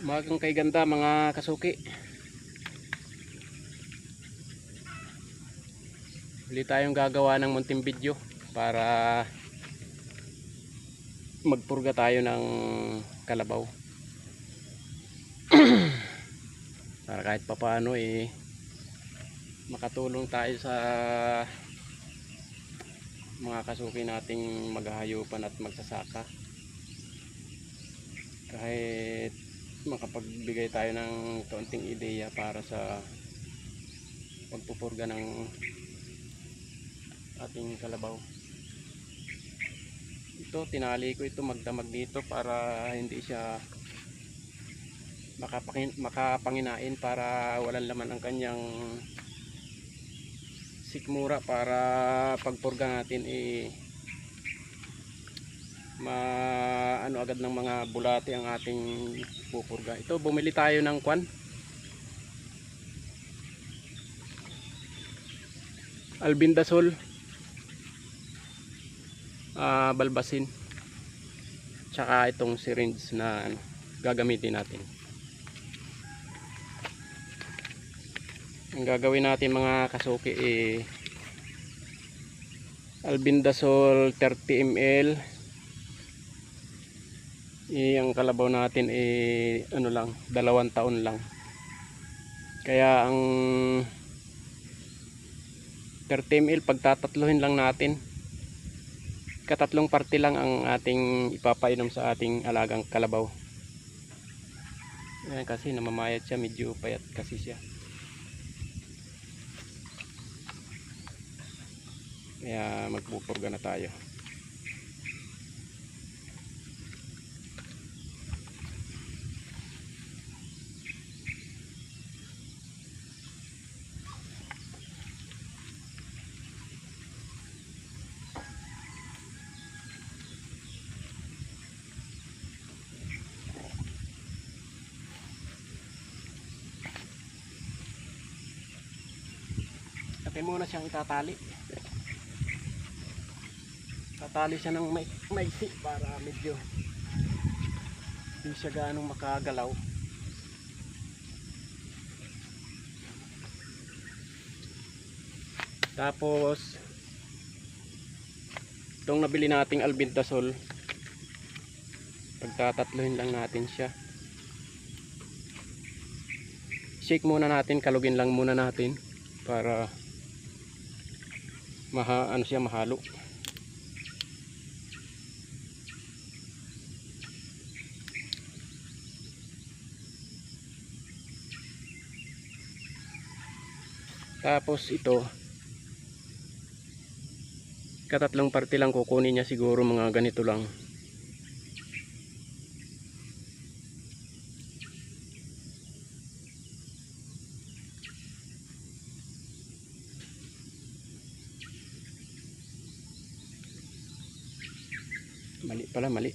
Umagang kay ganda mga kasuki. Uli tayong gagawa ng munting video para magpurga tayo ng kalabaw. Para kahit papaano makatulong tayo sa mga kasuki nating maghahayupan at magsasaka. Kahit makapagbigay tayo ng kaunting ideya para sa pagpupurga ng ating kalabaw. Ito, tinali ko ito magdamag dito para hindi siya makapanginain, para walang laman ang kanyang sikmura, para pagpurga natin ano agad ng mga bulate ang ating pupurga. Ito, bumili tayo ng kwan, albendazole, balbasin, tsaka itong syringe na gagamitin natin. Ang gagawin natin mga kasuki albendazole 30 ml. Ang kalabaw natin ano lang, 2 taon lang. Kaya ang 30 ml pagtatatluhin lang natin. Katatlong parte lang ang ating ipapainom sa ating alagang kalabaw. Ayan, kasi namamayat siya, medyo payat kasi siya. Kaya magpupurga na tayo. Natin muna siyang itatali. Tatali siya ng maiksi para medyo hindi siya ganong makagalaw. Tapos itong nabili nating albendazole, pagtatatluhin lang natin siya. Shake muna natin, kalugin lang muna natin para ano siya, mahalo. Tapos ito, katatlong parte lang kukunin niya, siguro mga ganito lang. Mali pala, mali.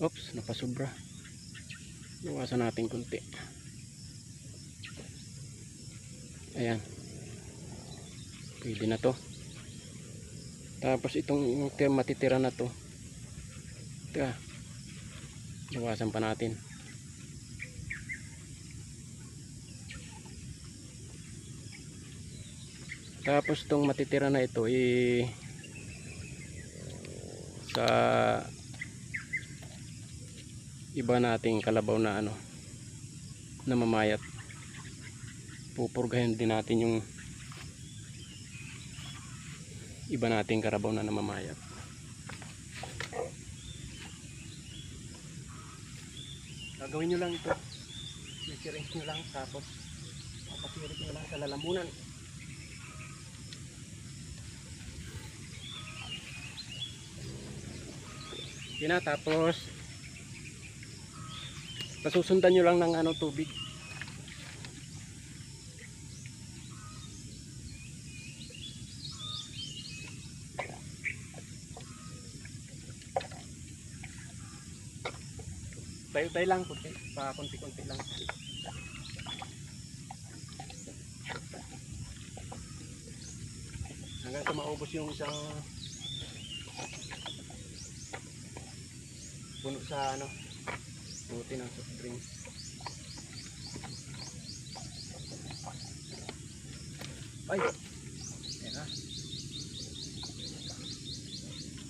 Oops, napasobra. Iwasan natin kunti. Ayan, pwede na to. Tapos itong matitira na to, iwasan pa natin. Tapos itong matitira na ito sa iba nating kalabaw na na mamayat, pupurgahin din natin yung iba nating kalabaw na namamayat. Gagawin nyo lang ito, i-syringe nyo lang, tapos papasirit nyo lang sa lalamunan. Yun na, tapos nasusundan nyo lang ng tubig. Tayo-tayo lang, konti-konti lang. Hanggang sa maubos yung isang puno sa ano, buti ng soft drinks. Ay! Ayan na.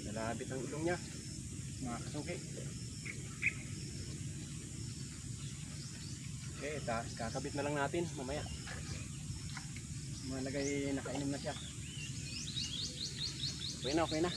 Nalabit ang ilong niya. Mga kasuki. Okay, kakabit na lang natin mamaya. Malagay, nakainom na siya. Okay na, okay na.